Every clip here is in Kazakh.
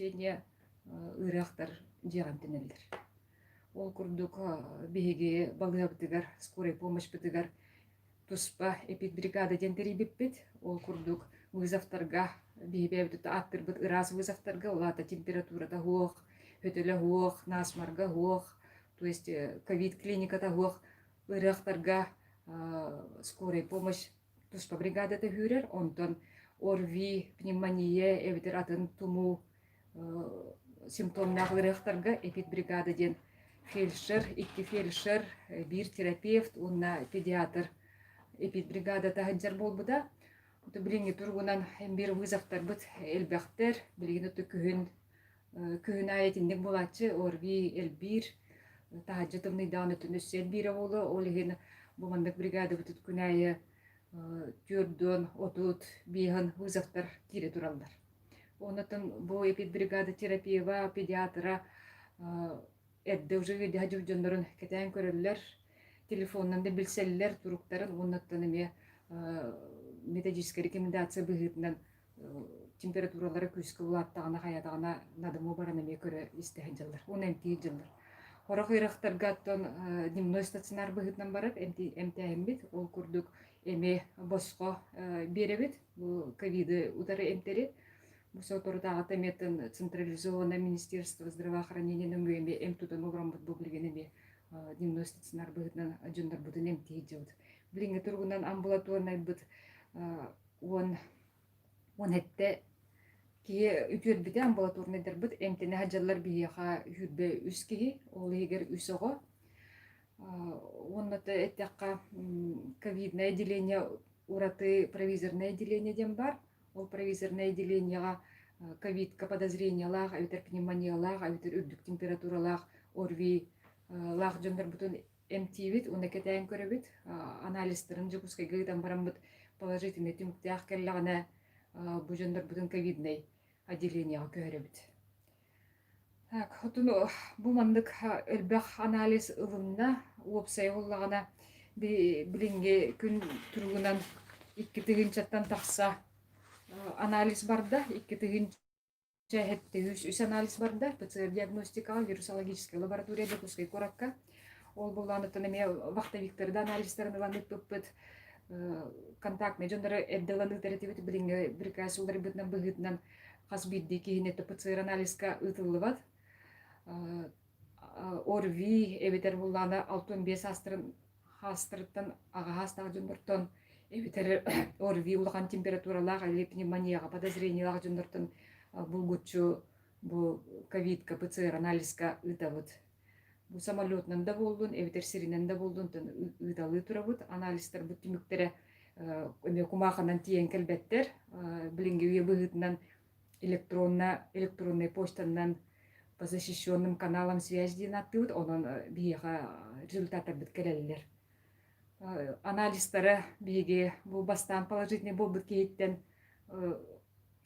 лечение ырахтар жиғантынелдер. Ол курдук биһиги балыабытыгар, скорой помощь бытыгар туспа эпидбригада дентери биппит. Ол курдук вызовтарга биһибэбит аттырбыт ырас вызовтарга улата температурата хуох, хөтөлө хуох, насмарга хуох, то есть ковид клиниката хуох ырахтарга скорой помощь туспа бригадата хүрер, онтон орви, пневмония, эбитер атын туму симптомнах ырахтарга эпидбригада ден фельдшер, икки фельдшер, бир терапевт, унна педиатр эпидбригада таханчар болбуда. Уты билинги тургунан бир вызовтар быт элбяхтер, билигин уты күһүн аятиндик булачы, орви элбир, тахаджатымный дааны түнүс элбире болу, олигин бумандык бригада бытыт күнайы түрдөн, отут, бихан вызовтар кире туралдар. Онатын бу эпидбригада терапиява, педиатра эдде уже виде хажывжондорун кетен көрөллөр, телефоннан да билселлер туруктарын, оннаттан эме методическая рекомендация быгытынан температуралары күскө улаттагана хаятагана надымы баран эме көрө истеген жылдар, он эмти жылдар. Хорох ыйрактаргаттан дневной стационар быгытынан барып, эмтиэмбит, ол курдук эме боско беребит, ковиды утары эмтери. Соторутагата метін централизованное министерство здравоохранения нөмгөйме эмтутан ограмбыт бұл білген эме дневной стационар быгытынан жондар бутын эмтии жауд. Билинге тургунан амбулаторный быт он этте кие үтүрбите амбулаторныйдар быт эмтене хаджалар бияха хүрбе үскеhi, ол егер үсого. Онната эттекка ковидное отделение ураты провизорное отделение дем бар. Ол провизорное отделениеға ковидка подозрение лақ, әвітер пневмония лақ, әвітер үрдік температура лақ, орви лақ жондар бұтын эмтивит, оны кетайын көребит, анализтерін жүкіскай гыйтан барам бұт положительный түмікті ақкерлағына бұ жондар бұтын ковидный отделениеға көребит. Бұл мандық өлбәқ анализ ұлымна, уопсай олағына білінге күн тұрғынан 2 тығынчаттан тақса анализ барда, 2 тығынча үс анализ барда, ПЦР диагностикаға, вирусологическая лабораторияда күскай коракка. Ол болғанытын әме вақтавиктерді анализтерін ұланып бүппіт, контактный жондары әдділаны тәретебет білінгі бір кәс олар бұтынан бұғытынан қасбидді кейінетті ПЦР анализка ұтылы бад. Орви, әбетер болғаны 65 хастырыттан аға хастағы жондырттан эбитер орви улахан температуралага или пневмонияга подозрениялага жондортон булгучу бу ковидка ПЦР анализка ытабыт. Бу самолетнан да болдун, эбитер сиринен да болдун, ыталы турабыт, анализтер бу түмүктере эме кумаханан тиен келбеттер, билинге уе быгытынан электронный почтанан по защищенным каналам связи дейін аттыбыт, онан бияға результаттар бит келелер. Анализтары биге бұл бастан положительный болбыт кейттен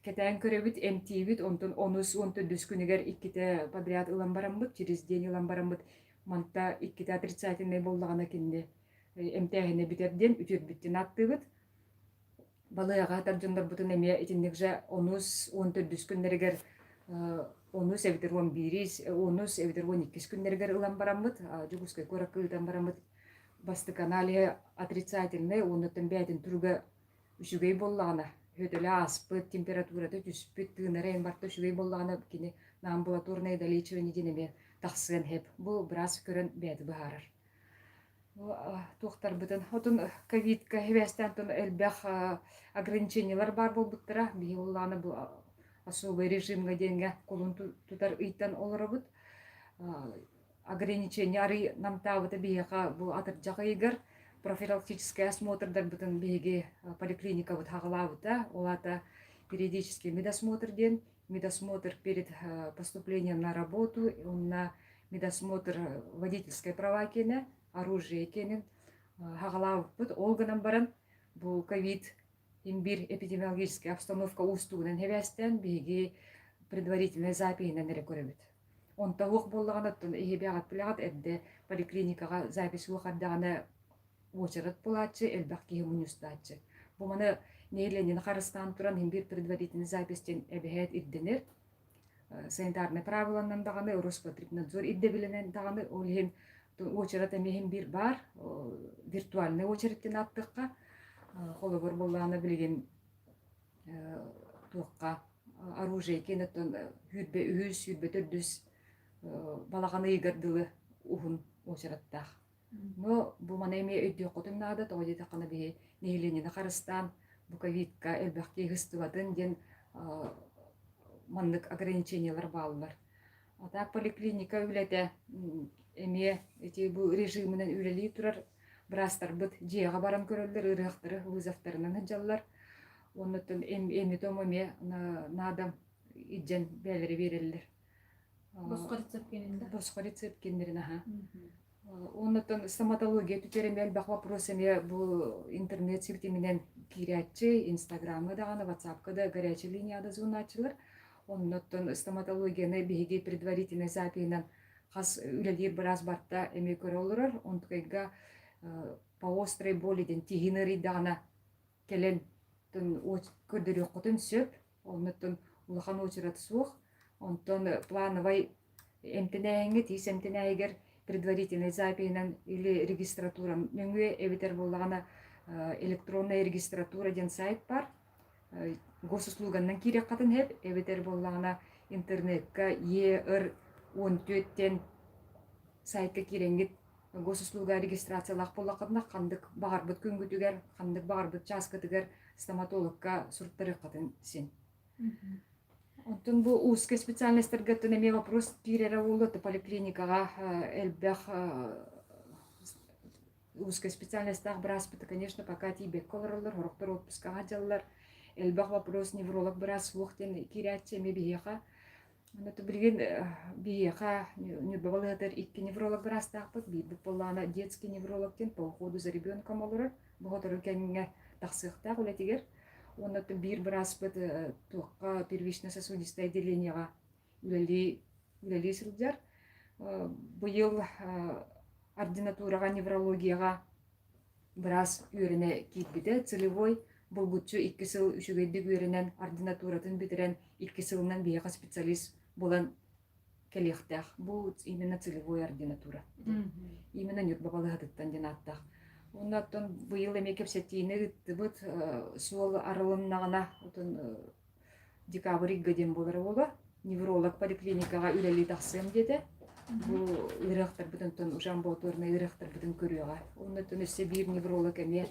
кетайын көребит, эмтибит, онтон 10-14 күнігер 2 подряд ылан барамбыт, через день ылан барамбыт, манта 2 отрицательный болдағана кенде эмтәгіне битерден үтірбіттен аттыбыт. Балыяға таржындар бұтын әме етіндік жа 10-14 күннергер 10 эвитер 11, 10 эвитер 12 күннергер ылан барамбыт, жүгіскай көракы ылан барамбыт. Бастык аналия отрицательный, оннаттан бәдін түргі үшігей боллағына, хөтілі аспыт, температураты түспіт, тығынарайын барты үшігей боллағына кені на амбулаторный долечивание денеме тақсыған хеп. Бұл біраз көрін бәді бұхарар. Тоқтар бұтын. Отын ковидка хевестантын әлбәқ ограничениялар бар бол бұттыра. Бей оллағына бұл особый режимға денге қолын тұтар ұйттан олары бұт. Ограничения намтавыта бияға бұл атырджаға егер профилактический осмотрдар бұтын бейге поликлиника бұт хағылауыта, олата периодический медосмотр ден, медосмотр перед поступлением на работу, на медосмотр водительской права кені, оружие кенін хағылауыт бұт, олғынан баран бұл ковид имбир эпидемиологическая обстановка устуғынан хевестен бейге предварительный запиінен әрі көребет. Онта уқ болғанаттын ехебеғат білағат әдді поликлиникаға запись уқаддағаны очырат болатшы, әлбәқ кейі мұныстатшы. Бұманы нейленен қарыстан тұран бір предварительный запистен әбіғет идденер. санитарный правиланнан даганы Роспотребнадзор идде биленен даганы олин очерет эмехин бир бар виртуальный очереттен аттыкка холобор болланы билген туакка оружие кенеттен хүрбе үс хүрбе төрдүс балаганы игердылы ухун очереттах. Но бу мана эме өйдө котумнада тоодете кана бе нейлене Карыстан буковитка элбахки гыстыбатын ден маннык ограничениялар баалар. Ата поликлиника үлете эме эти бу режиминен үлели турар брастар бит жега баран көрөлдөр ырыктары вызовтарынан жаллар. Оннотон эми томоме надам иджен белери берелер. Босқа рецепт кенинде. Босқа рецепт кендерин аха. Оннотон стоматология түтеремел бак вопрос эме бу интернет сиртименен кирячи, инстаграмы даганы, ватсапка да горячая линияда звоначылар. Оннотон стоматологияны биһиги предварительный запиинен хас үлелер біраз барта эме көрө олорор. Онтукайга по острой болиден тигинери дагана келен көрдөрү котун сөп. Оннотон улахан очурат суох. Онтон плановый эмтенэйинге тиис эмтенэйгер предварительный запиинен или регистратурам мөңгө эбитер боллагана электронная регистратура ден сайт бар. Госуслуганнан кирек катын хеп эбитер боллагана интернетка ER14тен сайтка киренгит госуслуга регистрациялак боллакытына кандык багарбыт күнгүтүгер, кандык багарбыт часкытыгер стоматологка сурттары катын сен. Онтон бу узкий специальностьтарга төнеме вопрос кирере болду поликлиникага элбэх узкий специальностьтаг браспыты, конечно, пока тибек колорлар, хороктор отпускага жаллар. Элбэх вопрос невролог брас вохтен киряче мебиеха. Онто билген биеха нюбавалатер икки невролог брас тахпыт, бит боллана детский неврологтен по уходу за ребенком олорор. Бохотор кенге тахсыхта улетигер. Оннотто бир браспыт туакка первично-сосудистое отделениега үлели сылжар. Быйыл ординатурага неврологияга брас үйрөне китбите целевой болгутчу 2 сыл үшүгөйдүк үйрөнен ординатуратын битирен 2 сылынан бияка специалист болан келехтах. Бу именно целевой ординатура. Именно нюрбабалыгаттан денаттах. Оннаттан быйыл эме кепсетине гыттыбыт суол арылымнагана отон декабрь гаден болары бола. Невролог поликлиникага үлели таксым деди. Бу ырыктар бүтүнтөн ужамботорна ырыктар бүтүн көрүгө. Оннаттан эсе бир невролог эме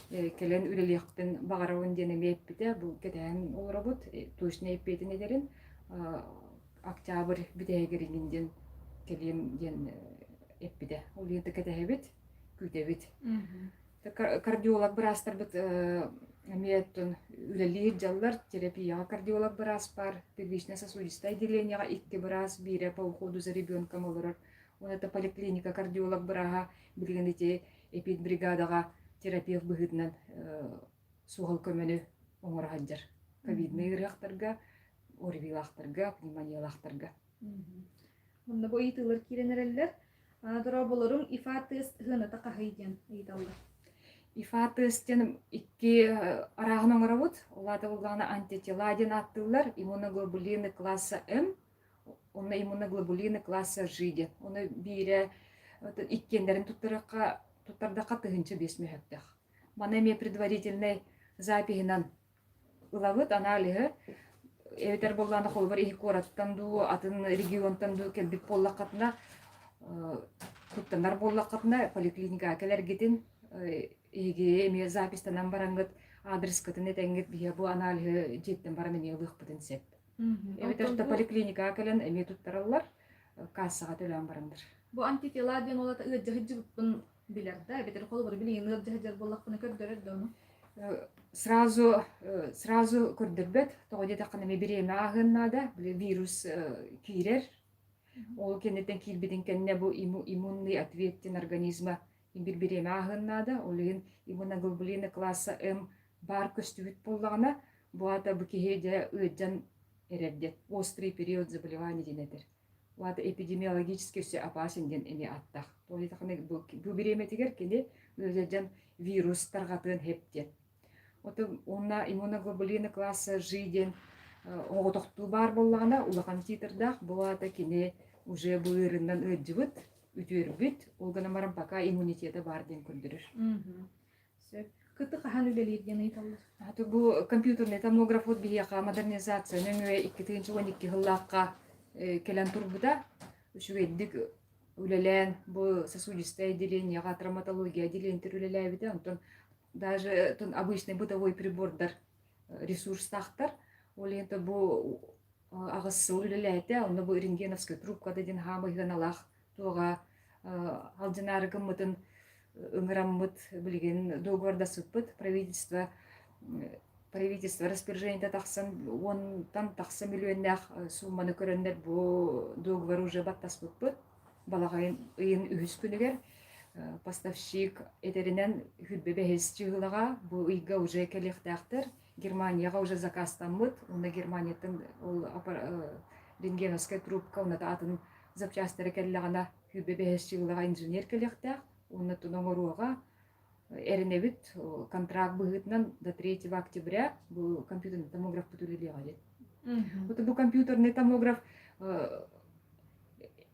келен үлеликтен багарабын ден эме эппите. Бу кетен олорабыт точно эппетин эдерин октябрь битегеринден келем ден эппите. Ол енді кетебит күтебит. Кардиолог брастар бит эметтен үлели жаллар терапия кардиолог брас бар, первично-сосудистое отделениега 2 брас бире по уходу за ребенком олорор. Он это поликлиника кардиолог брага билгенете эпидбригадага терапевт быгытнан сугал көмөнү оңорхаджар. Ковидный ырыктарга, орвилактарга, пневмониялактарга. Мында бу итылар киренерелер. Дора болорум ифатыс хына такахайден ыйталды. Ифатыстен 2 арагын оңорабыт. Оларды болгана антитела ден аттылар, иммуноглобулины класса М, онна иммуноглобулины класса Ж ден. Оны бире иккендерин туттардакка тыгынча 5 мөһөттөх. Мана эме предварительный запиһинан ылабыт анализы эбитер болгана холбар ихкораттан ду атын регионтан ду келбит боллакатына туттанар боллакатына поликлиника келергитин эге эме запистанан барангыт адрес кытын этеңгит бия бу анализы жеттен баран эме ылыкпытын сеп. Эбитер поликлиника келен эме туттаралар кассага төлөн барандар. Бу антитела ден олата ыджыгыппын билерде, эбитер холбар билген ыджыгыжар боллакпын көрдөрөр дону. Сразу көрдөрбөт, тоодете кана береме агыннада вирус кирер. Ол кенеттен килбидин кенне бу иммунный ответтен организма бир береме агыннада, олын иммуноглобулины класса М бар көстүбүт боллагана, бу ата бу кихеде ыджан эрердет. Острый период заболевания денетер. Бу ата эпидемиологически все опасен ден эме аттах. Тоодете кана бу береме тигер кене ыджан вирус таргатын хептен. Ото онна иммуноглобулины класса Ж ден оғытоқтуу бар боллағына улахан титырдақ бұлата кене уже бұйырынан өджібіт, үтөрбіт, олғана марам пока иммунитеті бар ден күндірір. Сөп. Кыты қахан үлелер ден айталар? Аты бұл компьютерный томограф от бияқа модернизация нөңе 2-12 ғыллаққа келен турбуда, үшігеддік үлелен бұл сосудистое отделениеға травматология отделениетер үлеләй біде, онтон даже обычный бытовой прибордар ресурстақтар, ол енді бұл ағысы үлеләйті, оны бұл рентгеновский трубкада ден хамығын алақ туға алжынары кыммытын ыңыраммыт білген договорда сыппыт правительство распоряжение тақсын 10-тан тақсы миллионнақ сумманы көрендер бұл договор уже баттаспыппыт балағайын ыйын үхіс күнігер поставщик етерінен хүлбе бәхес чығылыға бұл ыйға уже келектақтыр Германияға уже заказтаммыт, онда Германиятын рентгеновская трубка, онда атын запчастары келлағана хүлбе бәхес чығылыға инженер келектақ оны туноңоруға эренебит контракт быгытнан до 3 октября был компьютерный томограф бүтүлелеге. Вот был компьютерный томограф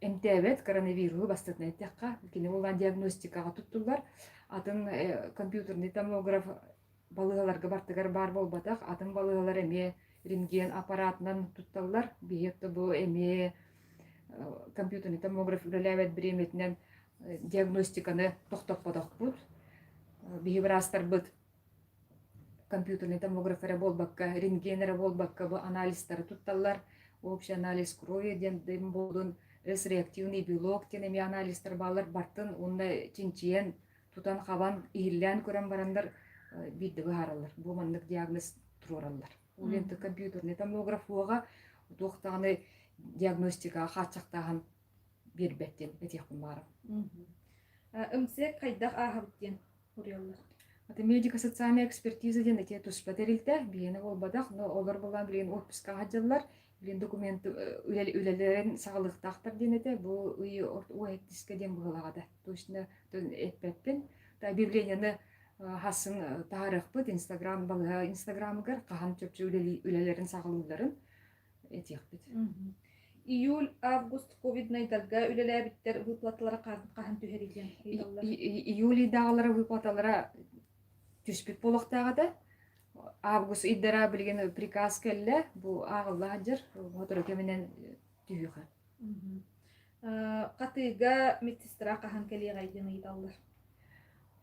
МТВ коронавирус бастатна тякка, кини олан диагностикага туттулар. Атын компьютерный томограф балыгаларга бартыгар бар болбатак, атын балыгалар эме рентген аппаратынан тутталлар. Биетте бу эме компьютерный томограф үлелебет биреметинен диагностиканы тоқтоппадақ бұд. Бейбірастар бұд компьютерный томографері болбаққа, рентгенері болбаққа бұл анализтары тутталар. Общий анализ крови ден болдың, С-реактивный белок денеме анализтар балар бартын, онына чинчиен, тутан қабан, иіллән көрен барандар бидігі харалар. Бұл маңдық диагноз тұроралар. Ол енді компьютерный томограф оға тоқтағаны диагностикаға қатшақтаған бербеттен этехпін барым. Өмсек қайдақ ағабыттен ұрыялар? Аты медико-социальная экспертиза ден эте туспатерилді, бейені олбадақ, но олар болған білген отпуска ғаджалар, білген документы үлелерін сағылықтақтар ден еті, бұл үйі оэттіске ден бұғылағады. Точно әтпәтпен, объявленияны хасын тағарықпыд, инстаграмығыр, қаған чөпчі үлелерін сағылыларын этехпід. Июль-август ковид-19 үлеләбиттер выплаталары қахан түхерілген? Июль-дағалары выплаталары түспет болықтағады. Август иддара білген приказ кәлі, бұл ағылла жыр, ғотыры кемінен түхіға. Қатыға медсестра қахан кәлі ғайден ұйдалар?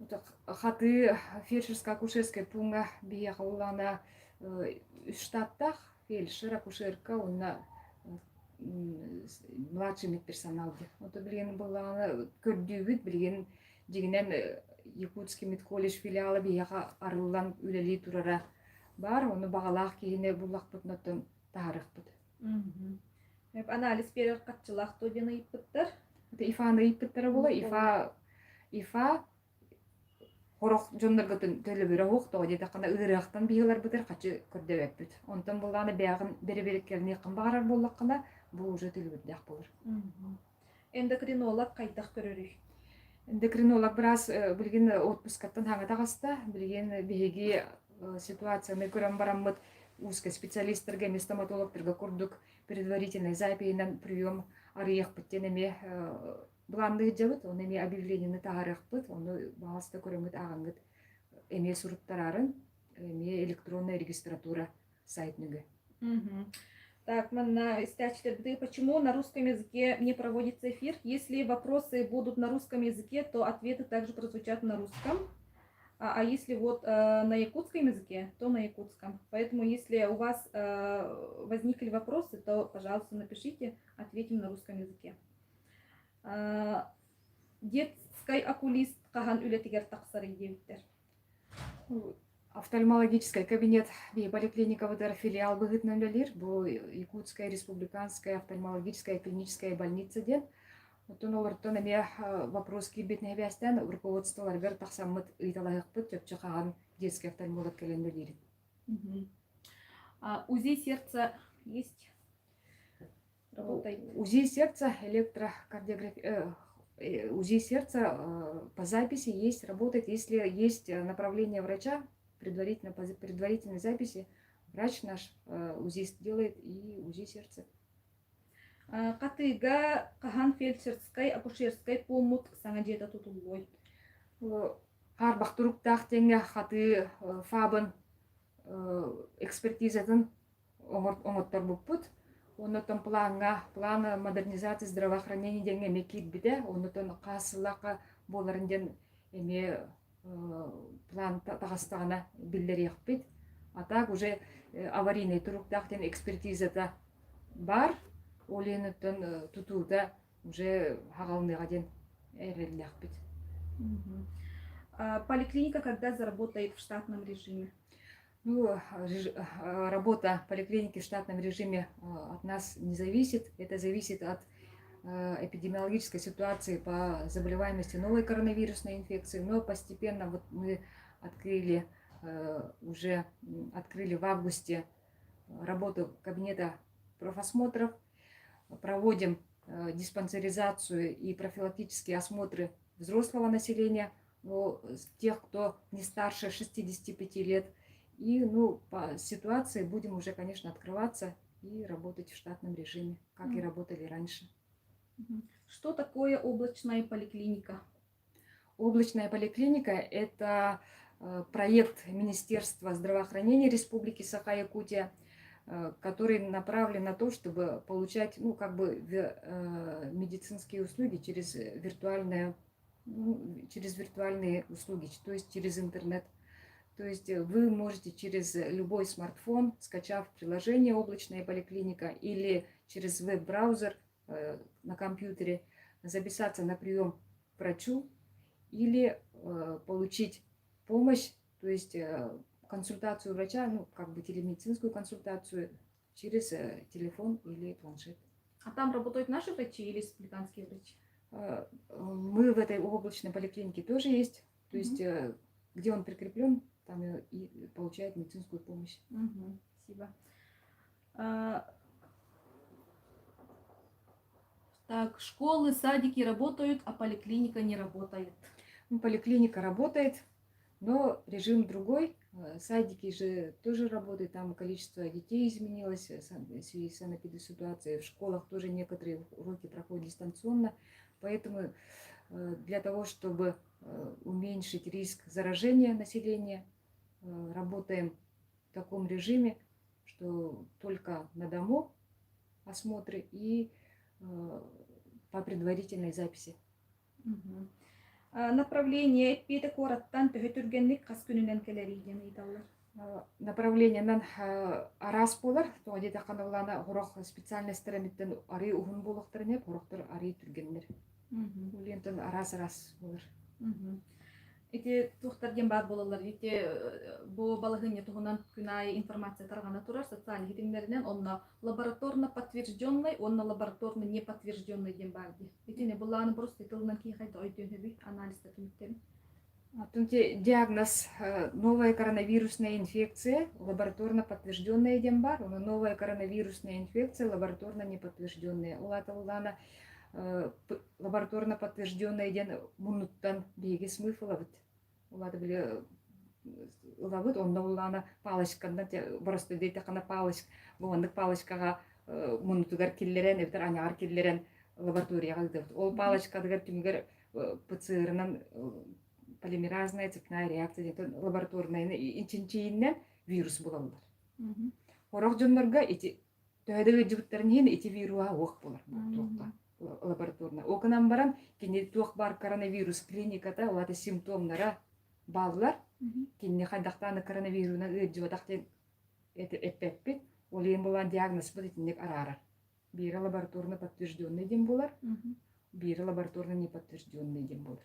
Қаты фельдшерско-акушерская пунга бияға олана штаттақ, фельдшер, акушерка, онна младший медперсоналды. Ота білген болағаны көрдүйбіт, білген дегенен Якутский медколледж филиалы бияға арылан үлелей турара бар, оны бағалақ кейіне бұлақ бұтынатын тағарық бұд. Анализ берер қатшылақ тодені иппіттір? Ифаны иппіттірі болы, ифа қорық жондырғытын төлі бірі оқты, деді қана ұйрақтан бейілер бұдыр қатшы көрдебек бұд. Онтан болағаны бәғын бері-берек келіне қын бағарар болақ қана, бұл уже төлі бірдек болыр. Эндокринолог қайтақ көрірі? Эндокринолог біраз білген отпускаттан хаңыта қаста, білген бейге ситуацияны көрін барамыд узкоспециалистерге, стоматологтарға көрдік предварительный запиінен прием арыяқ біттенеме бұланды жабыт, оны еме объявленияны тағарық бұд, оны бағаста көріңгіт ағаңгіт еме сұрыптарарын, еме электронная регистратура сайтныгы. Так, почему на русском языке не проводится эфир? Если вопросы будут на русском языке, то ответы также прозвучат на русском. А если вот на якутском языке, то на якутском. Поэтому если у вас возникли вопросы, то, пожалуйста, напишите, ответим на русском языке. Детский окулист қаған үлетігер тақсары деуіттер? Офтальмологический кабинет поликлиника выдар филиал бұғытнан бәлер. Бұл Якутская республиканская офтальмологическая клиническая больница ден. Оттон оларттан әме вопрос кебетіне бәстен руководстволарғыр тақсаммыт ұйталайық бұд, төпчі қаған детский офтальмолог кәлен бәлерін. УЗИ сердца есть? Работает? УЗИ сердца, электрокардиография, УЗИ сердца по записи есть, работает, если есть направление врача, предварительной записи, врач наш УЗИ делает и УЗИ сердца. Катыга кахан фельдшерской, акушерской помут саңа жета тутулбой. Қарбақ тұруқтақ теңе қаты фабын экспертизатын оңыттар бұппыт. Онытын планы модернизации здравоохранения деңе мекит биде, онытын қасылақа боларынден эме план тағастағына білдер еқпет. А так уже аварийный тұруқтақтен экспертизата бар, оленытын тұтуда уже хағалыныға ден әрелі еқпет. Поликлиника когда заработает в штатном режиме? Ну, работа поликлиники в штатном режиме от нас не зависит. Это зависит от эпидемиологической ситуации по заболеваемости новой коронавирусной инфекции. Но постепенно вот мы уже открыли в августе работу кабинета профосмотров, проводим диспансеризацию и профилактические осмотры взрослого населения, тех, кто не старше 65 лет. И по ситуации будем уже, конечно, открываться и работать в штатном режиме, как и работали раньше. Что такое облачная поликлиника? Облачная поликлиника – это проект Министерства здравоохранения Республики Саха-Якутия, который направлен на то, чтобы получать медицинские услуги через виртуальные услуги, то есть через интернет. То есть вы можете через любой смартфон, скачав приложение «Облачная поликлиника» или через веб-браузер на компьютере, записаться на прием к врачу или получить помощь, то есть консультацию врача, телемедицинскую консультацию через телефон или планшет. А там работают наши врачи или республиканские врачи? Мы в этой облачной поликлинике тоже есть, то есть где он прикреплен, там и получает медицинскую помощь. Спасибо. Так, школы, садики работают, а поликлиника не работает. Поликлиника работает, но режим другой. Садики же тоже работают, там количество детей изменилось в связи с санэпидситуацией. В школах тоже некоторые уроки проходят дистанционно. Поэтому для того, чтобы уменьшить риск заражения населения, работаем в таком режиме, что только на дому осмотры и по предварительной записи. Направление педакораттан төһөтүргенлик кас күнүнен келериден ыйталлар. Направление нан арас болар, то где-то каналана горох специальностьтермиттен ари ухун болохтарне, горохтар ари түргеннер. Улентен арас болар. Эти тухтарген бар болалар, эти бу балагыне тугунан күнай информация таргана турар социаль хитимлеринен онна лабораторно подтвержденный, онна лабораторно не подтвержденный ден барди. Эти не буланы просто тылынан ки хайта ойтөнөбү анализ тетимтер. Диагноз новая коронавирусная инфекция, лабораторно подтвержденная ден бар, новая коронавирусная инфекция, лабораторно не подтвержденная. Улата лабораторно подтвержденная ден мунуттан биги смыфлавыт. Улата биле лавыт, онда улана палочканда просто дейте кана палочка, бугандык палочкага мунутугар киллерен, эбитер аняар киллерен лабораторияга гыдыбыт. Ол палочкадыгар түмгер ПЦРнан полимеразная цепная реакция дейте лабораторная инчинчииннен вирус булалар. Хорок жоннорга эти төһөдөгө жибиттерин эти вируа ох болар. Лабораторно. Окунан баран кенде туох бар коронавирус клиниката улата симптомнара баллар. Кенде хайдактаны коронавируна ыджыбатактен эппеппит. Ол эң болан диагноз бытинек арарар. Бири лабораторно подтвержденный ден болар. Бири лабораторно не подтвержденный ден болар.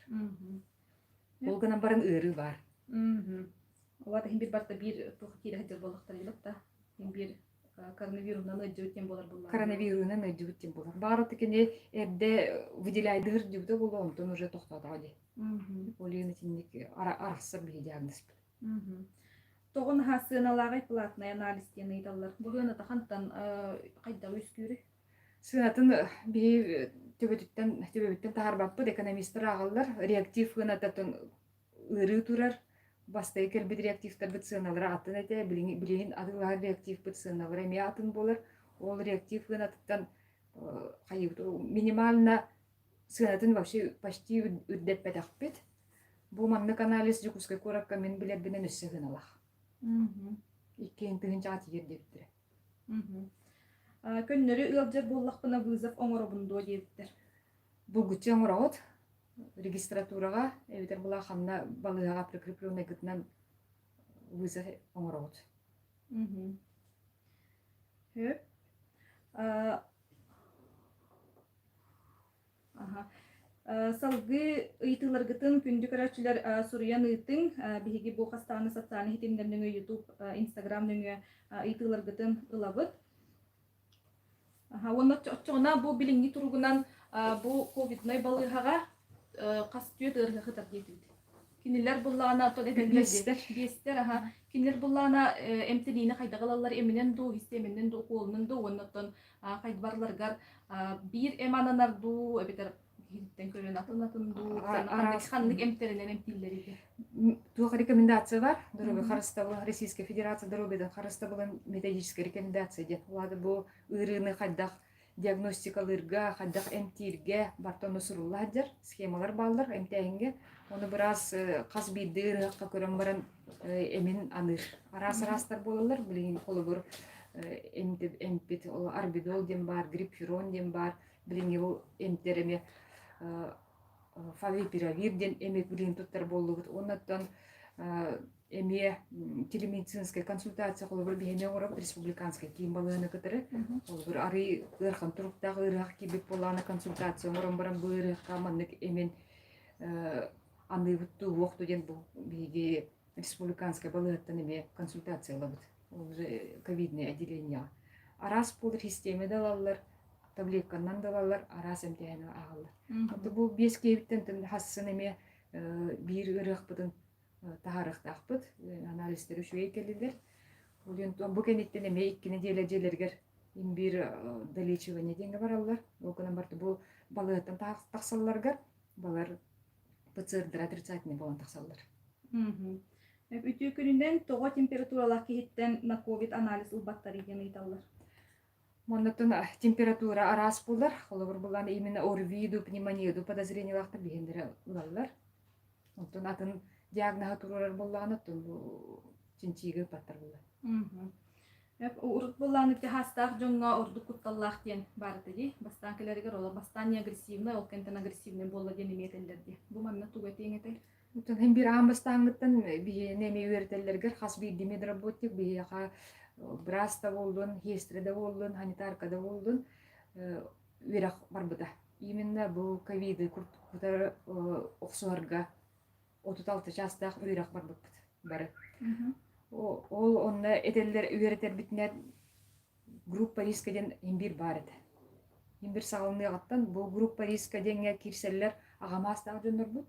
Окунан баран ыры бар. Улата хим бир барта бир тух кире хадер болуктар элбетта. Хим бир коронавирусынан ыджыбыттен болар булар. Коронавирусынан ыджыбыттен болар. Бары текене эрде выделяйдыр дюбда болу, онтон уже токтатады. Ол эң тинник араксыр бир диагноз. Тогон хасыналагай платный анализ ден ыйталлар. Бугуна тахантан кайда өскүрү. Сынатын бир төбөтүттен таарбаппы экономисттер агаллар реактив гынататын ыры турар. бастай келбит реактивтер быцыналар атын эте билин адылар реактив быцыналар эми атын болар. Ол реактив гынаттан хайып минимально сынатын вообще почти үддеп бетакпет. Бу маннык анализ жукускай коракка мен билер бинен өссө гыналах. Иккен тыгын жаат жердептир. Көннөрү ылжыр боллақпына вызов оңоробундо дейбиттер. Бу гүчө оңорот регистратурага эбитер була хамна балыга прикрепленный гытнан вызов оңорот. Хөп. Салгы ыйтыларгытын күндү көрөчүлөр сурыян ыйтын биһиги бу хастаны социальный хитимдернин YouTube, Instagram нөңө ыйтыларгытын ылабыт. Онна чоңна бу билинги туругунан бу ковидной балыгага кастүйөт ыргыхытар дейт. Кинилер буллана то бестер кинилер буллана эмтелине кайдагалалар эминен ду системенен ду колунун ду оннотон кайдбарларгар бир эмананар ду эбитер гиттен көрөн атын ду ханнык эмтеренен эмтиллери. Туга рекомендация бар. Дорога Харыстабы Российская Федерация дорогада Харыстабы методическая рекомендация деп. Улады бу ырыны кайдак диагностикалырга, кайдак эмтирге бартону сурулладыр, схемалар балдар эмтегинге. Оны бираз каз бийди ырыкка көрөн баран эмин аныр. Арас-арастар болалар, билин колобур эмпит арбидол дем бар, гриппирон дем бар, билин бу эмтереме фавипиравирден эмек билин туттар болугут. Оннан эме телемедицинская консультация колобур бихеме орап республиканская кийин балыгына кытыры. Колобур ары ырхан туруктагы ырак кибип болана консультация орон баран бу ыракка маннык эмен аныбытту вокту ден бу биги республиканская балыгаттан эме консультация лабыт. Ол уже ковидное отделение. Арас пулдыр системе далалар, таблетканнан далалар, арас эмтехана агалар. Бу 5 кебиттен хассын эме бир ырак бутун тахарыктакпыт, анализдер үшөй келдилер. Бу кенеттен эме 2 неделергер бир долечивание денге баралар. Окунан барты бу балыгаттан таксалларгар балар ПЦР отрицательный болан таксаллар. Үтүү күнүнөн того температуралар кихиттен на ковид анализ ылбаттар экен ыйталар. Моннотон температура арас булдар, холобур булган именно орвиду, пневмонияду подозрениялактар бигендер улалар. Онтон атын диагноза турулар булганы тун чинчиге паттар булар. Урут булланы те хастак жоңга орду кутталлах ден бар деди. Бастан келерге ола бастан агрессивный, ол кентен агрессивный болла ден эметелдерди. Бу манна туга теңете. Онтон hem bir ambastаңыттан би неме үертеллергер хас bir демедер работтик би яка браста болдун, хестреде болдун, санитаркада болдун, үерак барбыда. Именно бу ковиды курттар оксуарга 36 жастак үерак барбыт бары. Ол онна этеллер үертер битнер группа риска ден эмбир бар эди. Эмбир сагылныгаттан бу группа риска денге кирселлер агамастагы жөндөр бут.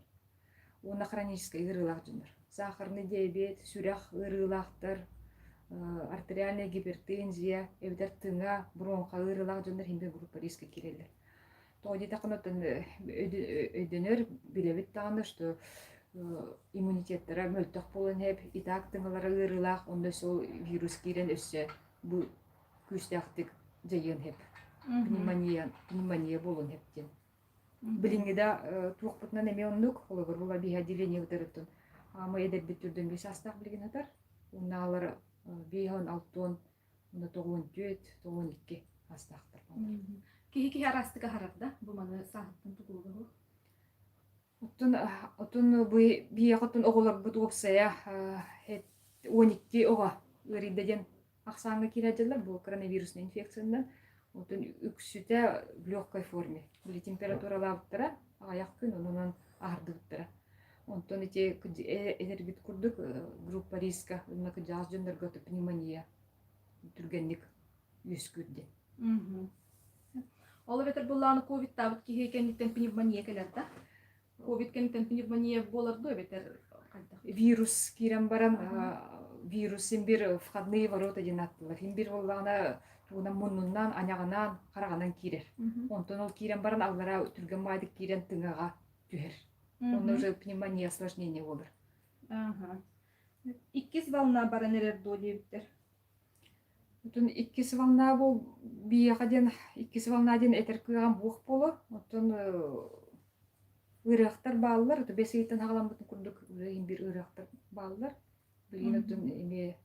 Уна хроническая ырылак жөндөр. Сахарный диабет, сүрах ырылактар, артериальная гипертензия, эбдер тыңа, бронха ырылак жөндөр эмбир группа риска кирелер. Тоди такынотон өдөнөр билебит тагында, что иммунитеттері мөлтөк болын хеп, итак тыңылары ырылақ, онда сол вирус кирен өссө, бұл күстәқтік жайын хеп, пневмония болын хептен. Білінгеда туық бұтынан әме ондық, олығыр бұла бей отделение бұтырыттын. Ама едер бүттірден бес астақ білген атар, онда алар бейхон алтон, онда 94-92 астақтар. Кихи арастыға харапда, бұл маны сағыттың тұғылығы бұл? Отун бияқытын оғылар бұт опсая 12 оға ұридден ақсаңға керәділер бұл коронавирусный инфекциядан. Отун үксіте в легкой форме. Бұл температура лабыттыра, аяқ күн онынан арды бұттыра. Онтон энергит күрдік группа риска, онына жаз жөндөр көті пневмония түргенлік өскүрді. Олы бетер бұлланы ковид табыт кейі екенліктен пневмония келерді? Ковид кенттен пневмония боларды бетер кайдак. Вирус кирен баран вирус бир входные ворота ден аттылар. Бир болгана тугунан муннунан, анягынан, караганан кирер. Онтон ол кирен баран аллара түрген майдык кирен тыңага түһер. Онда уже пневмония осложнение болыр. Иккис волна бара нерер долиптер. Отон иккис волна бу биякаден иккис волна ден этер кыган бух боло. Отон ырыахтар бааллар, ото бесейтен хагаламбытын курдук бир ырыахтар бааллар. Билген отон эме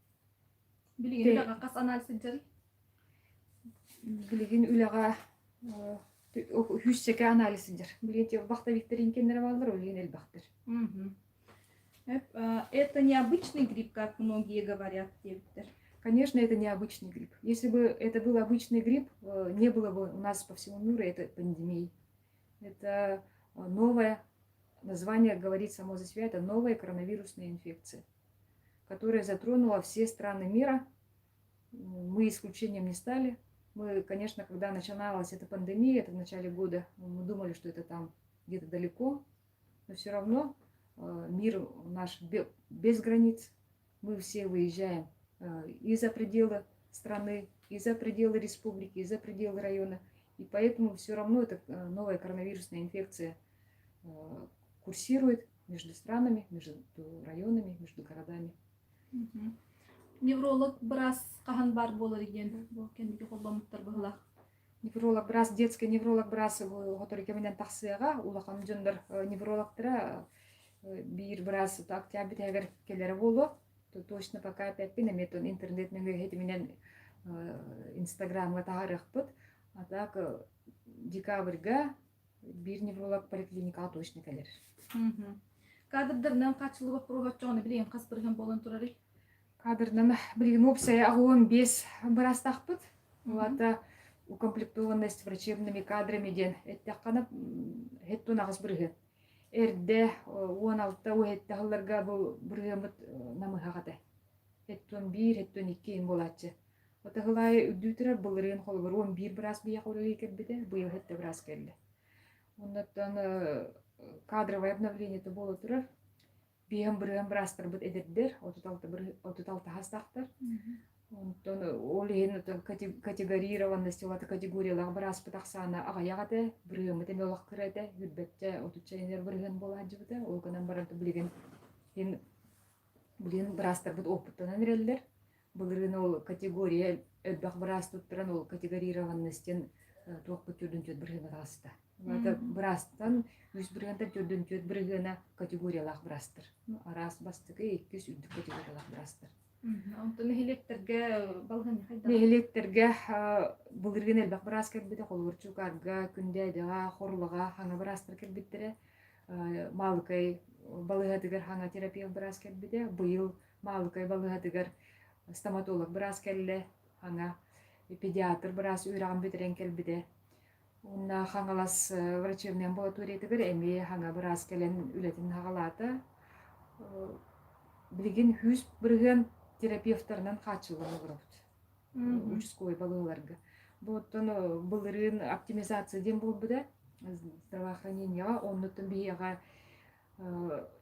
Билигин ага кас анализ жары. билген үлага хүссеке анализидер. Билген те вахта викторин кеннер бааллар, билген элбахтер. Это необычный грипп, как многие говорят, Виктор. Конечно, это необычный грипп. Если бы это был обычный грипп, не было бы у нас по всему миру этой пандемии. Это новое название, говорит само за себя, это новая коронавирусная инфекция, которая затронула все страны мира. Мы исключением не стали. Мы, конечно, когда начиналась эта пандемия, это в начале года, мы думали, что это там где-то далеко, но все равно мир наш без границ. Мы все выезжаем и за пределы страны, и за пределы республики, и за пределы района. И поэтому все равно эта новая коронавирусная инфекция курсирует между странами, между районами, между городами. Невролог брас кахан бар болар иген, бу кендиги колдомуттар была. Невролог брас, детский невролог брас, которыйке менен таксыга, улахан жондар неврологтара бир брас октябрь эгер келери болду. Точно пока опять пинеметон интернет менен инстаграмга таарыкпыт. А так декабрьга бир невролог поликлиникага точно келер. Кадрдарынан качылы прохотчоны билген кас бирген болон турары. Кадрдан билген опция агуон 5 брастакпыт. Улата укомплектованность врачебными кадрами ден эттеккана хеттон агыс бирген. Эрде 16 уэхетте халларга бу биргемит намыхагата. Хеттон 1, хеттон 2 болачы. Отагылай үдүтүрөр булырын холбор 11 брас бия колой келбиде, быйыл хетте брас келди. Ондан кадровое обновление то боло турар. Бием бирген брастар бит эдердер, 36 хастактар. Онтон олейн категорированность олата категориялар брас пытаксана агаягата, биргемит эмелак кирете, үрбетте отучайнер бирген бола жибите, ол канан баранты билген брастар бит опыттан эрелдер. Булырын ол категория өббак брас туттуран ол категорированностен туакпы түрдүнчөт бирген агаста. Олата брастан үз биргентер түрдүнчөт биргена категориялах брастыр. Арас бастыгы 200 үддүк категориялах брастыр. Онтон электерге балган хайда. Электерге булырын элбак брас келбите, колгурчукарга, күндәдега, хорлуга хаңа брастыр келбиттере. Малыкай балыгатыгар хаңа терапия брас келбите. Быйыл малыкай балыгатыгар стоматолог брас келле, хаңа педиатр брас үйраган битерен келбите. Онна хаңалас врачебный амбулатория тигер эми хаңа брас келен үлетин хагалата. Билген хүз бирген терапевтарынан качылганы көрөт. Участковый балыгыларга. Боттон булырын оптимизация дем болбуда здравоохранениега, оннотон бияга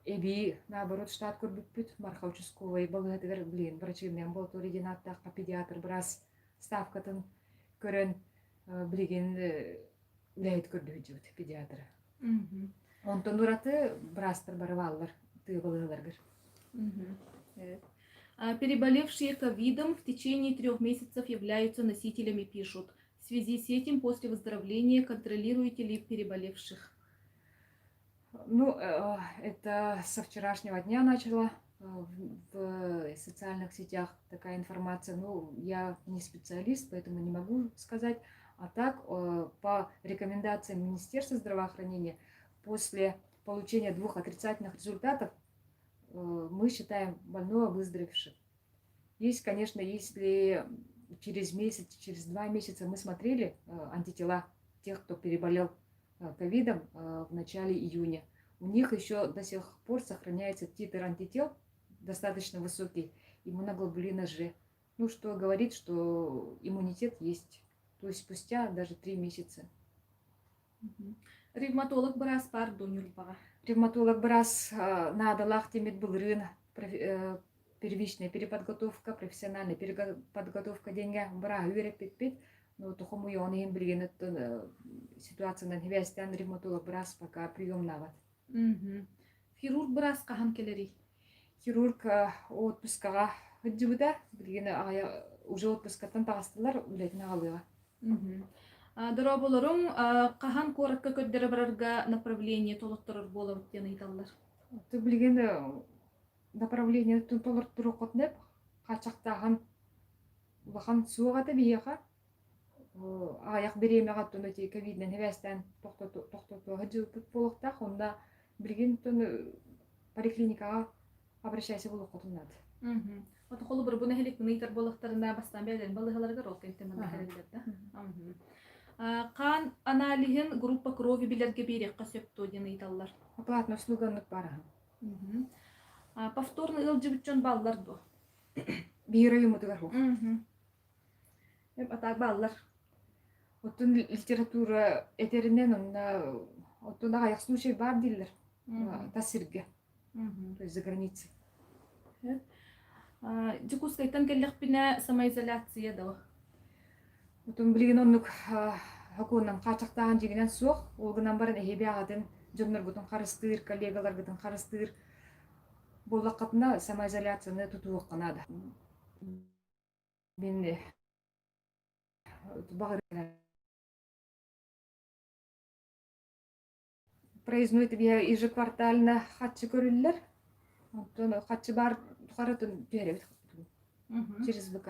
эби наоборот штат көрбүппүт, марка участковый балыгатыгар билген врачебный амбулатория ден аттакка педиатр брас ставкатын көрөн билген үлет көрдүбүт педиатр. Онтон ураты брастыр барыбаллар тыы балыгыларга. Переболевшие ковидом в течение 3 месяцев являются носителями, пишут. В связи с этим после выздоровления контролируете ли переболевших? Ну, это со вчерашнего дня начала в социальных сетях такая информация. Ну, я не специалист, поэтому не могу сказать. А так, по рекомендациям Министерства здравоохранения, после получения 2 отрицательных результатов, мы считаем больного выздоровевшим. Есть, конечно, если через месяц, через 2 месяца мы смотрели антитела тех, кто переболел ковидом в начале июня, у них еще до сих пор сохраняется титр антител достаточно высокий, иммуноглобулина G. Ну, что говорит, что иммунитет есть. То есть спустя даже 3 месяца. Ревматолог брас бар донюлбага. Ревматолог брас надалах темет булрын первичная переподготовка, профессиональная переподготовка деньги бра үйреп кетпейт. Но тухому йонын билген ситуациядан хевестен ревматолог брас пока приемнават. Хирург брас кахан келери. хирург отпускага хыджыбыта билгене ая уже отпускаттан тагыстылар үлетин агалыга. Дораболорун кахан коракка көддөрө барарга направление толоттурар болот ден айталлар. Ты билгене направление толор турукот деп качактаган улахан сугата бияка аяк беремега тонути ковиднен хевестен токтоту хыджыбыт болохтак онда билген тон поликлиникага обращайся болокотунат. Ото холу бир буна хелик нытар болоктарына бастан берден балыгаларга рол кентемен херелдер да. Кан анализин группа крови билерге берекка сөптө ден айталлар. Платно услуганык бара. Повторно ылжыбытчон баллар бу. Бирайым утугар. Атак баллар. Оттун литература этеринен онна оттун аяк случай бар дилер. Тасирге. То есть за границей. Жукускайтан келлекпине самоизоляция да. Оттун билген оннук хакунан качактаган жигинен суох, ол гынан барын эхебягатын жоннор бутун карыстыр, коллегалар бутун карыстыр. Боллакатына самоизоляцияны тутуук канада. Мен багыр проездной тебе ежеквартально хатчы көрүллер. Оттон хатчы бар тухаратын беребит. Через ВК.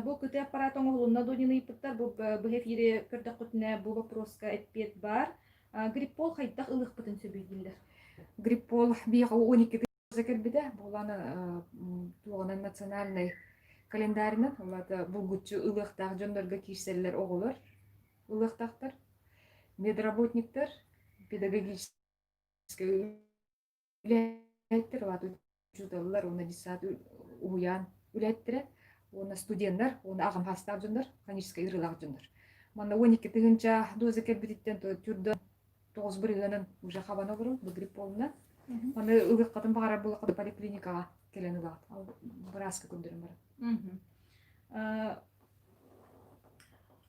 Бу кыты аппаратын оғылында донины ипыттар, бу эфире көрдөкөтүнө бу вопроска этпет бар. Гриппол хайдак ылык бытын сөбүйдүлөр. Гриппол бияга 12 закербиде, буланы туганын национальный календарына, уларды булгучу ылыктак жөндөргө кирселер оголор. Ылыктактар, медработниктер, педагогический үлеттер, уларды жудалар, оны дисат уян үлеттер. Оны студенттер, оны агым хастап жөндөр, хронический ырылак жөндөр. Мана 12 тыгынча доза келбититтен түрдө 9 биргенин уже хабан огуру, бу грипполна. Мана ылык катын багара булак поликлиникага келен улат. Ал бираска көндөрүм бар.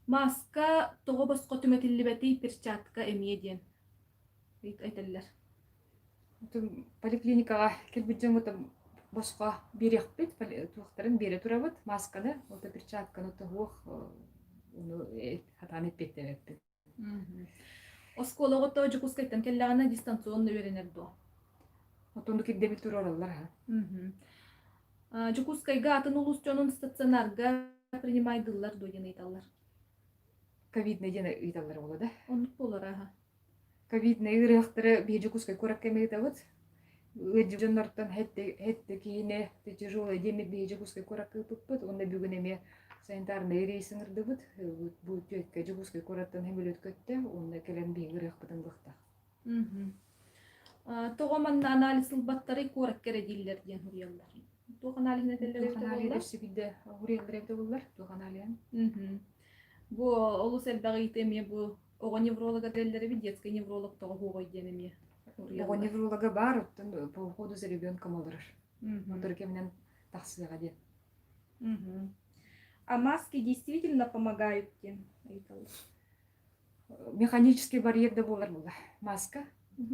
Маска того боско түмөтиллибети перчатка эмиеден. Айталлар. Поликлиникага келбит жөнгөтө боско берекпит, туактарын бере турабыт, масканы, ота перчатканы туох, уну хатан этпет дебеппит. Осколого то жукускайтан келлагана дистанционно үйренерди. Отонду кирдебит туралар. Жукускайга атын улусчонун стационарга принимайдылар доен айталар. Ковидный ден ыйталар болду да. Онук болор Ковидный ырыактары бии жукускай көрөккемейтабыт. Жоннортон хетте кийине тяжелый демек бии жукускай көрөккөппүт, онда бүгүн эме санитарный рейсиңирдыбыт, бу төккө жукускай көрөттөн хемелет көттө, онда келен бии ырыакпытын быкта. Тогоман анализ ылбаттары көрөккере диллер ден хуриялар. Туган анализде боллар, туган анализ. Бу олус элдагы теме бу ого невролога делдери бит детский невролог того хугой денеме. Ого невролога бар, по уходу за ребенком олар. Отыр кемнен тахсыга ден. А маски действительно помогают тем? Механический барьер да болар була. Маска.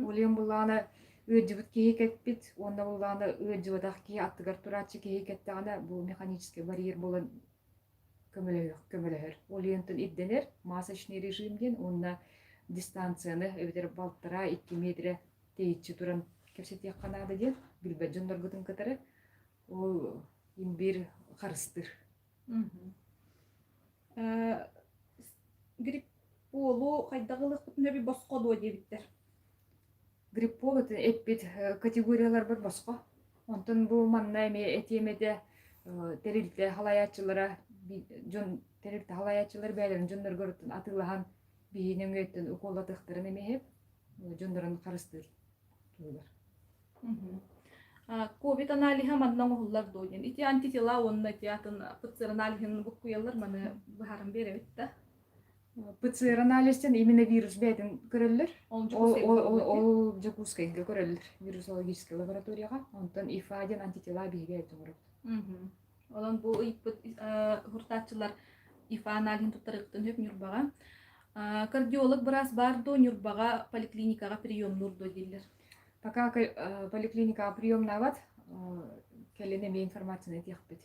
Олем буланы өджүбүт кейкетпит, онда буланы өджүбүдак кей аттыгар турачы кейкеттагана бу механический барьер болан көмөлөөр. Олентин идденер масочный режимден, онна дистанцияны өбүтер балтыра 2 метр тейитчи туран кепсетек канады ден, билбе жондаргытын кытары, ол имбир карыстыр. Грипполу кайдагылык бүтүнө бир боско доо дебиттер. Гриппол эппит категориялар бар боско. Онтон бу манна эме этемеде терилте халаячылара жон терилте халаячылар бәйлерин жондар көрүтүн атылахан бийинен өттүн уколатыктарын эмехеп жондорун карыстыр. Ковид анализа маннан оғылар дойын. Ити антитела онна тиатын ПЦР анализын бұққуялар маны бұхарын беребет да? ПЦР анализтен именно вирус бәйтін көрілдір. Ол жакускайға көрілдір. Вирусологический лабораторияға. Онтан ИФА-ден антитела бейгі бәйтін көрілді. Олан бұл хұртатчылар ИФА анализын тұттарықтың өп нүрбаға. Кардиолог біраз барды нүрбаға поликлиникаға прием нұрды дейлер. Пока поликлиника приемная ват, келленеме информацияны тияқпет.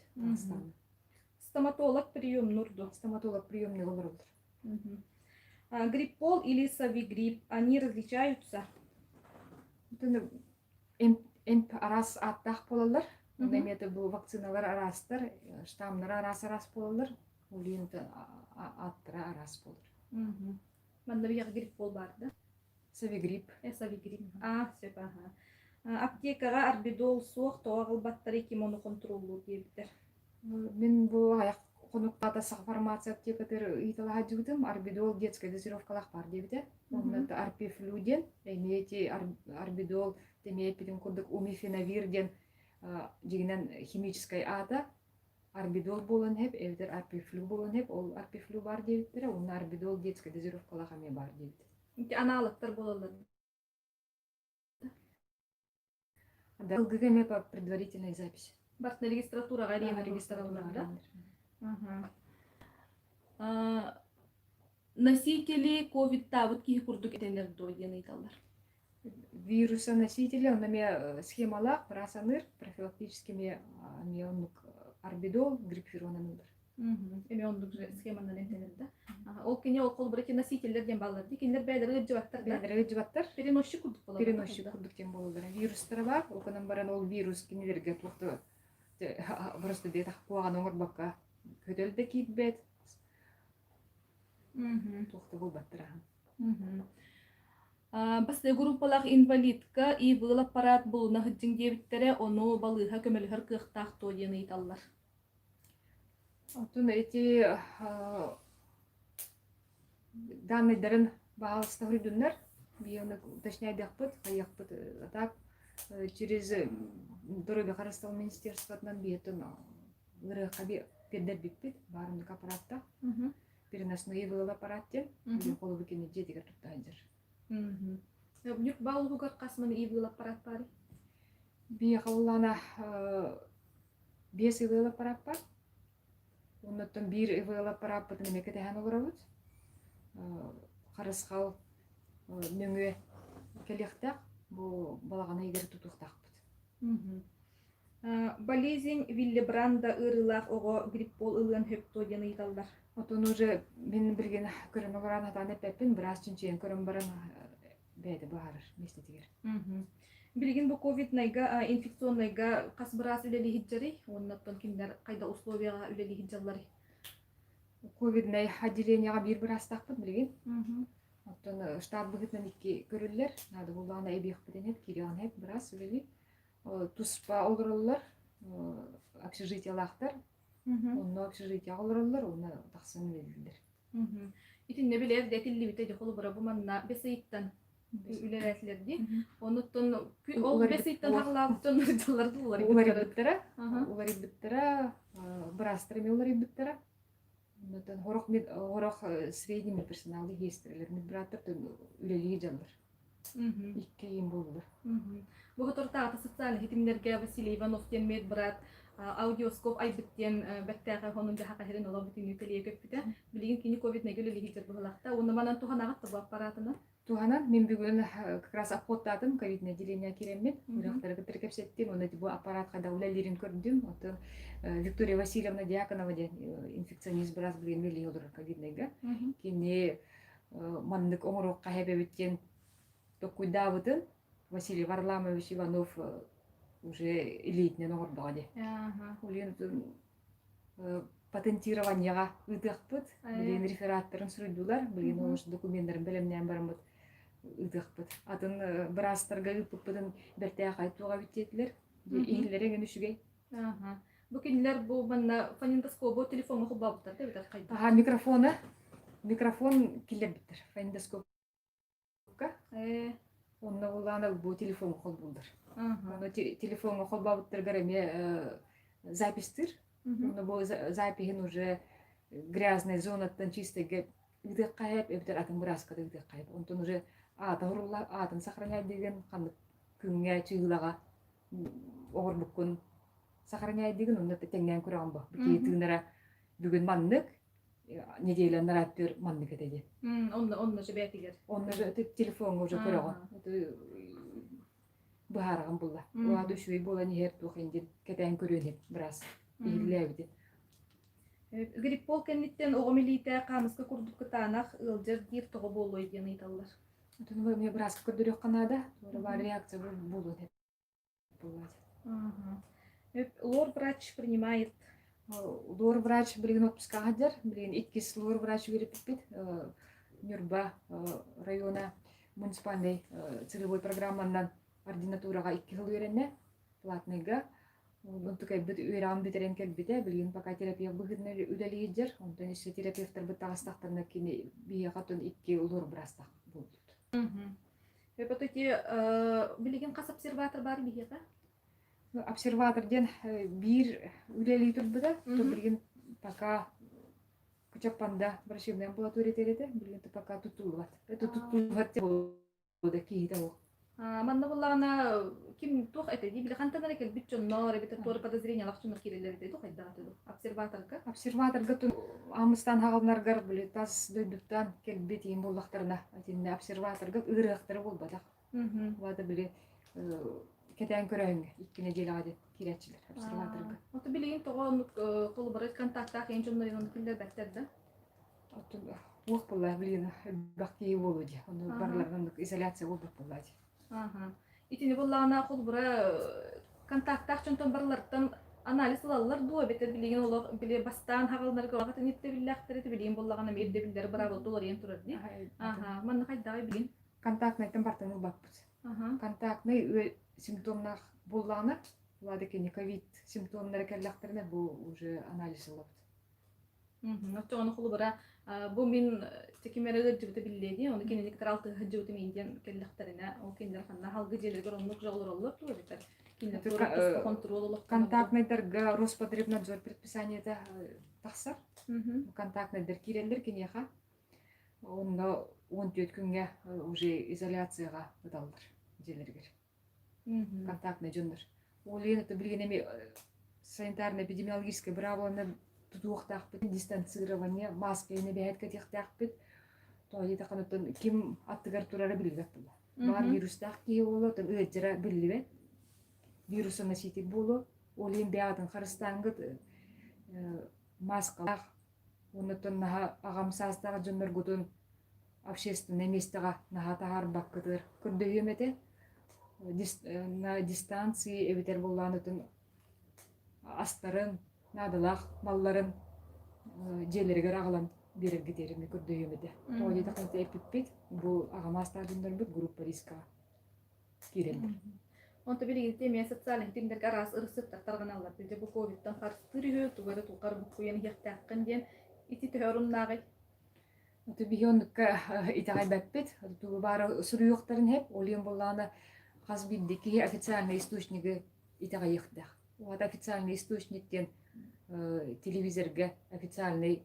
Стоматолог прием нурду. Стоматолог приемный олар. Гриппол или савигрипп, они различаются? Эмп арас аттақ болалар. Неметі бұл вакциналар арастыр, штамнар арас болалар. Улинті аттыра арас болар. Манда бияқ гриппол бар, да? Савигрипп. Савигрипп. Сөп, аптекаға арбидол суық тоғыл баттары кимону контролу дейбдер. Мен бұл аяқ қонуқтата сақ фармация аптекатыр италаға жүгдім. Арбидол детская дозировкалақ бар дейбді. Оннаты арпифлюден, әйнети арбидол темепиден күрдік умифенавирден дегенен химическай ада. Арбидол болын хеп, әвдер арпифлю болын хеп, ол арпифлю бар дейбдері, онна арбидол детская дозировкалақ аме бар дейбді. Аналогтар болалар. Ылгыгеме по предварительной записи. Барт на регистратураға Регистратура. Носители ковидта вот кихи курдук этенер дойден айталар. Вируса носители, он нами схемалақ, прасаныр, профилактическими мионук арбидол, гриппиронанылар. Эми ондук схеманан этенер да. Ол кине ол кол бреки носительдерден баллар. Дикендер бәдер жыбаттар да. Бәдер жыбаттар. Переносчы курдук болар. Переносчы курдуктен болар. Вирустар бар, окынан баран ол вирус кинелерге туқты. Просто бет ақпуаған оңыр баққа көтелді кейт бет. Туқты бұл баттырахан. Басты группалақ инвалидка и был аппарат бұл нахыджин дебиттере оны балыға көмелігір қықтақ тойын айталар. Отын эти данныдарын бағалысты хүрдінлер. Бейоны уточняйдық бұд, қаяқ бұд. Так, через дороги қарастал министерствотынан бетін ұры қаби пердер бекпет, барымдық аппаратта. Переносной был аппараттен, қолы бүкені жетігер тұттан жыр. Нүк бағыл бұғар қасманы ивыл аппарат бары? Бей қауылана 5 ивыл аппарат бар. Оннаттан 1 ивыл аппарат бұтын мекеті хан олар ауыд. Қарысқал мөңе келектақ, бұл балағана егері тұтуқтақ бұд. Болезнь Виллебранда ырылақ оғы гриппол ылын хөпто дені италдар. Отын уже мен бірген көрін оларан атаны пәппін, біраз чүнчен көрін баран бәді бағарыр, местетігер. Білген бұл ковид-найга, инфекционнайга қас біраз үлелі хиджары, оннаттан кемдер қайда условияға үлелі хиджалары? Ковид-най отделенияға бір астақпын білген. Оттан штаб бұғытнан екі көрілер, нады бұлағына әбек біденет, кереған әп біраз үлелі. Туспа олырылар, общежитиялақтар, онны общежития олырылар, онны тақсын үлелілер. Итин не білер, дәтілі біте де қолы бұра бұманна бесейттан үлер әтілерді. Онуттан ол бесейттан тағылағыттан ұржаларды олар ебіттіра. Олар ебіттіра, бірастырымен олар ебіттіра. Хорақ средний медперсоналы естірілер, медбираттар үлелі жалыр. Икке ем болылыр. Бұғытортағыта социальный хитимдерге Василий Иванов тен медбират аудиоскоп айбіттен бәттәғі ғонын жаға херін ола бүтін өтелі екіп біті. Білеген кені ковид-19 үлелі хитер бұғылақта. Оны манан туған ағытты бұл аппаратына? Туғанан, мен бүгін как раз аппоттадым, ковидный отделение керемет. Үрақтарға тіркепсеттен, оны бұл аппарат қада үлелерін көрдім. Виктория Васильевна Дьяконова инфекционист біраз білген мелі олар ковидныйға. Кені мандық оңырыққа хәбе біттен тоққойда бұтын. Василий Варламович Иванов уже элитнен оңырдыға де. Олен патентированияға ұтық бұд. Білген рефераттарын сүрділер. Білген оңыш документтарын білімнен барымыд ұтық бұд. Атын бірастарға ұтып бұдын бәртәға айтуға бүттетілер. Егілері ген үшіге. Бүкіндер бұл манна фонендоскопы телефонға құлба бұттар, да бітар қайда? Микрофон келер біттір. Фонендоскопқа. Онна оланы бұл телефон қол бұлдыр. Телефон қол бабыттыр ғареме запистыр. Онна бұл запиген уже грязная зонаттан чистыға үгдік қайып, өптер атын бұраскада үгдік қайып. Онтан уже атын сақраняй деген қанды күнге чүйгілаға оғыр бұқын сақраняй деген онда тәңнен көраған бұл. Бүкей тыңдара бүгін маннық, неделя нараттыр маннық әтеді. Онна же бәтігер. Онна же телефон уже көріған. быһараган булла. Мгм. Уаду шуй була нихер тух индин кетен көрүнүп брас. Ииллебди. Гриппол кенниттен оғомилите қамысқа курдук кытаанах ылжыр дир тоҕо болуой диэн ыйталлар. Отун вы мне брас көрдүрөк канада. Бар реакция булу деп булат. Лор врач принимает. Лор врач билген отпуска хаджар, билген иккис лор врач бериппит. Нюрба района муниципальный целевой программанан ординатурага 2 жыл үйренне платныйга. Онтукай бит үйран битерен келбите билген пока терапия быгытны үлелийдер. Онтон иши терапевттер бит тагыстактарына кини бие катын 2 лор брастак болду. Вот эти билеген кас обсерватор бар бихега? Обсерваторден бир үлелий турбута, то билген пока Кучапанда врачебная амбулатория терете, билген пока тутулат. Это тутулат болду кийде ол. Манна буллагана ким тух эте ди билген танара кел битчоннор бит тор подозрение лакчунар кирелер эте тух айдагаты ду. Обсерваторга? Обсерваторга тун амыстан хагалнаргар биле тас дөйдүктан келбет им боллактарына. Атинне обсерваторга ырыктыр болбадак. Вада биле кетен көрөң иккине делади киретчилер обсерваторга. Ото билеген тогон колубарат контактах энчоннор ин килдер беттерде. Отун ух булла билген бакки болуди. Ону барлардан изоляция болуп буллади. Итини буллагана колубара контактах чонтон барлардан анализ алалар дуо бетер билеген олог биле бастан хагалнарга вакыт нитте биллахтер билеген буллагана медде билдер бара доллар ен турди. Манна кайдагы билген Контактный темпартан убакпыт. Контактный симптомнах буллана, ладыкени ковид симптомнары келлахтерне бу уже анализ алат. Оттону колубара бу мин текимерелер жибде билледи, оны кенелик таралты хыжыбы менден келлахтерине, о кендер ханна халгы желерге онлук жолор тур бетер. Кинде контроллык. Контактныйдерге Роспотребнадзор предписаниеде тахсар. Контактныйдер кирелдер кенеха. Онда 14 күнгө уже изоляцияга ыдалдыр желергер. Контактный жөндөр. Ол эти билген эми санитарно-эпидемиологическое правиланы тутуктакпыт, дистанцирование, маска эне бэхетке тихтакпыт. Тоди таканытын ким аттыгар турары билбек була. Бар вирустак ки болот, ыжыра билбе. Вирусы носитель боло, ол эми бягатын харыстангыт маскалах, онутун наха агамсастага жөндөр гутун общественное местага наха тахар баккытыр. Көрдөйөмете на дистанции эбитер болланытын астарын, надылах, малларын желерге агалан берерге терими көрдөйөмете. Тоди таканты эпиппит, бу агамастар жөндөр группа риска кирелдер. Онто билеген теме социальный тимдерге арас ырысыптар тарганалар. Билде бу ковидтан карстырыгы, тугары тукар букуен хектаккын ден ити төрүннагы. Ото бигонка итагай баппет, ту бара сурюктарын хеп, олен болланы хазбиддики официальный источники итагай ихдах. Вот официальный источниктен телевизорге официальный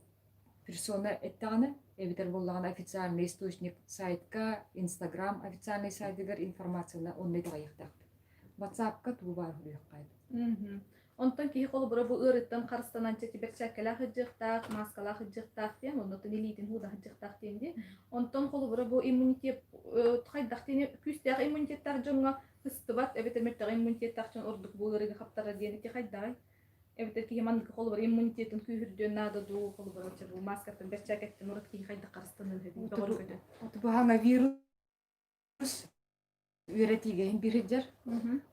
персона эттаганы, эбитер боллаган официальный источник сайтка, Instagram официальный сайтыгар информацияны онны итагай ихдах. WhatsApp-ка ту бар хуйкайд. Онтон кихи колу бара бу ырыттан карыстананча тиберчаккала хыжыктак, маскала хыжыктак дем, онтон элитин худа хыжыктак денди. Онтон колу бара бу иммунитет хайдак дене күстәк иммунитеттар жонга кыстыбат, эбетер меттак иммунитеттар жон ордук бу ырыгы хаптара дени ти хайдай. Эбетер кихи мандык колу бара иммунитетин күйүрдөн нада ду колу бара бу маскатын берчакеттен урат кихи хайдак карыстанын хеди. Ото бу ханга вирус үйрәтиге бирҗер.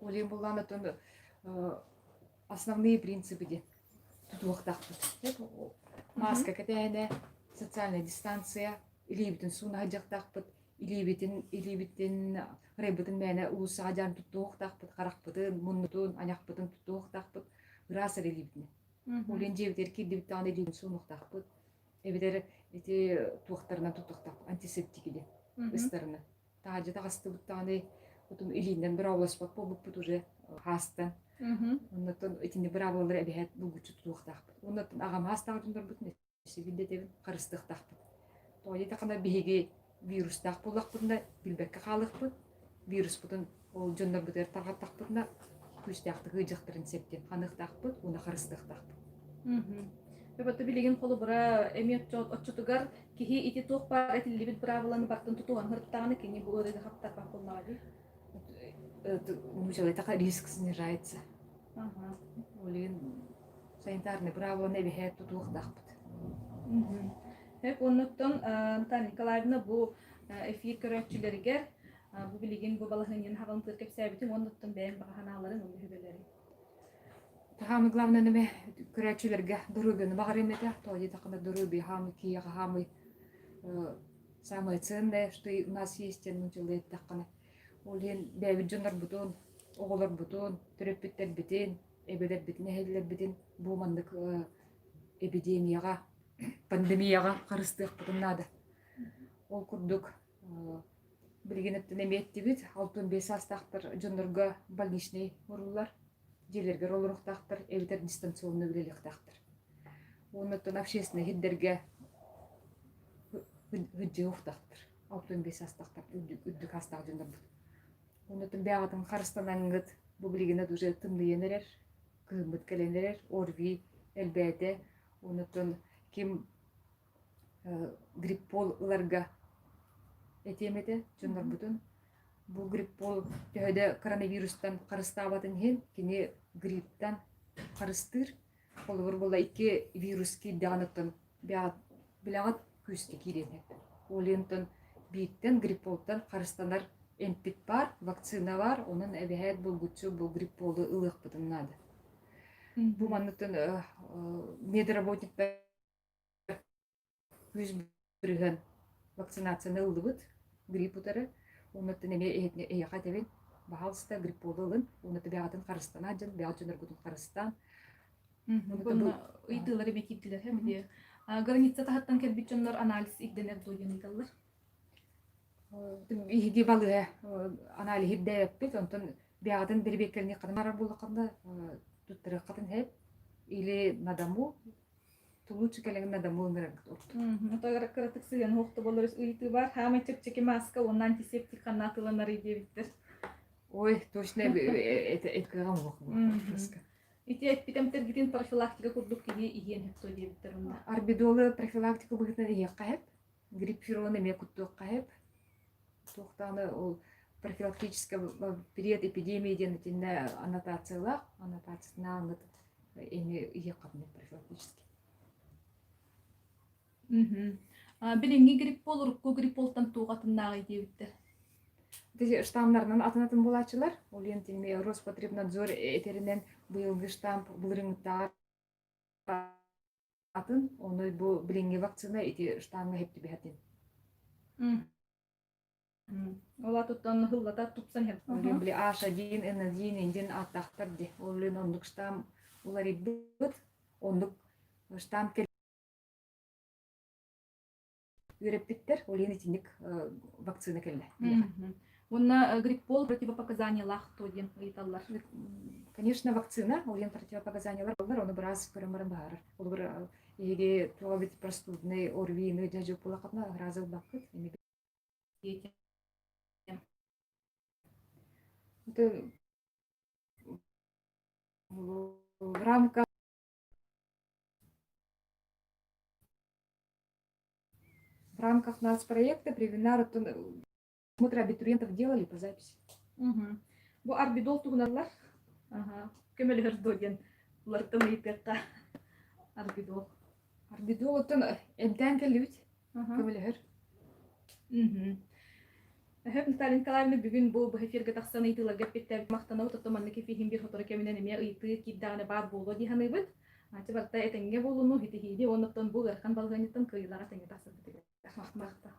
Олен булганы тон основные принципы де тутуктакпыт. Маска кетене, социальная дистанция, илибитин суна жактакпыт, илибитин ребитин мене улуса жан тутуктакпыт, каракпытын, муннутун, анякпытын тутуктакпыт, грасер илибитин. Олен жебитер кирдибитан илибитин сунуктакпыт. Эбитер эти туктарына тутуктак антисептики де ыстарына. Тажы тагыстыбыттаны потом илинден бир обласпак болуп уже хастан. Оннотон этинде браволар эбиһэт булгучу туухтаахпыт. Оннотон агам хастаагдындар бутне сибилде тебин карыстыктаахпыт. Тоди такана биһиги вирустаах буллакпытна билбекке хаалыкпыт. Вирус бутун ол жоннор бутер таргаттаахпытна күстаахты гыжыктырын септен ханыктаахпыт, уна карыстыктаахпыт. Бебата билеген колу бара эмиот отчутугар кихи ити туох бар этилибит браволаны бартын тутуган хырттаганы кини бу ырыгы хаптар бакулнади. Ну, человек риск снижается. Ага. Олин санитарный право не бихет тут ухдахпыт. Hep onnuттан Наталья Николаевна бу эфир көрөкчүлөргө бу билигин бу балаһынын хагылтыр кепсәбитин оннуттан бәйин баганаларын ул хөбелери. Хамы главное неме көрәчүләргә дөрүбен багыр эмете, тоди такында дөрүби хамы кия хамы самое ценное, что у нас есть, ну человек такана. Олин бәбит жондар бутун, оголор бутун, төрөппиттер битин, эбелер битин, эһеллер битин бу мандык эпидемияга, пандемияга карыстык бутуннады. Ол курдук билгенеттен эметтибит, 65 астактыр жондарга больничный урулар. Дилерге ролруктактыр, эвитер дистанционный билелектактыр. Онуттан общественный хиддерге хүдже уктактыр. 65 астактыр, үддүк астак жондар бут. Онуттан бягатын карыстанаңгыт бу билигине уже тымдыенерер, кыымбыт келенерер, орви, элбете. Онуттан ким грипполларга этемете жондар бутун. Бу гриппол төһөдө коронавирустан карыстабатын хен, кини грипптан карыстыр. Олор бола 2 вирус киддагыныттан билягат күске кирене. Олентон биттен грипполтан карыстанар эмпит бар, вакцина бар, онун эбехет болгучу бу грипполду ылык бутуннады. Бу манныттан медработниктар күз бүрген вакцинацияны ылдыбыт, грипп утары. Онуттан эме эйхатебин бахалста грипполдылын, онуты бягатын карыстана жын, бягатжыныр бутун карыстан. Бу ыйтылары бекиттилер хем. Граница тахаттан келбит жоннор анализ игденер дойын ыйталар. Иһиги балыга анализ иддеппит, онтон бягатын бирбеккелни кадмара булаканда туттары катын хеп или надаму лучше келеген надаму ыңгырак. Отогара кыратыксыган хокто болорус ыйты бар, хама чек-чеки маска, он антисептик канатыланар идебиттер. Ой, точно эткагам ок. Ити эпидемтер гитин профилактика курдук киги иген хепто идебиттер унда. Арбидолы профилактика быгытна иекка хеп, грипп фироны ме куттуокка хеп. Тоқтаны ол профилактический период эпидемии денетинне аннотациялах, аннотациясына аңыт эми иеккабны профилактический. Билинги грипп болурукку грипп болтан тугатыннагы идебиттер. Штаммдарынан атын булачылар, ол ентинме Роспотребнадзор этеринен быйылгы штамп булырыңыттар атын, оны бу билинги вакцина эти штаммы хептибетин. Ола туттан хыллата тупсан хеп. Олен били H1, N1, индин аттактар ди. Олен ондук штамм улар иббыт, ондук штамм кел үйреппиттер, олен итиндик вакцина келе. Онна гриппол противопоказания лахто ден ыйталлар. Конечно, вакцина, олен противопоказаниялар болар, оны біраз көрөмөрөн баар. Ол бир еге туабит простудный орвийный жажып булакатна разыл бакыт. Это в рамках нацпроекта при вебинару смотры абитуриентов делали по записи. Бу арбидол тугунарлар. Көмөлөр доген. Булар тымыйтыкка. Арбидол. Арбидол отон эмтен келбит. Көмөлөр. Хеп Наталья Николаевна бүгүн бу эфирге таксан ыйтылар геппеттер мактануу тотоманны кефихин бир фотор кеминен эме ыйты киддаганы бар болду диханыбыт. Ачыбарта этенге болуну хитихиди оноттон бу эрхан балганыттан кыйлага теңе тасып битиге. Махта.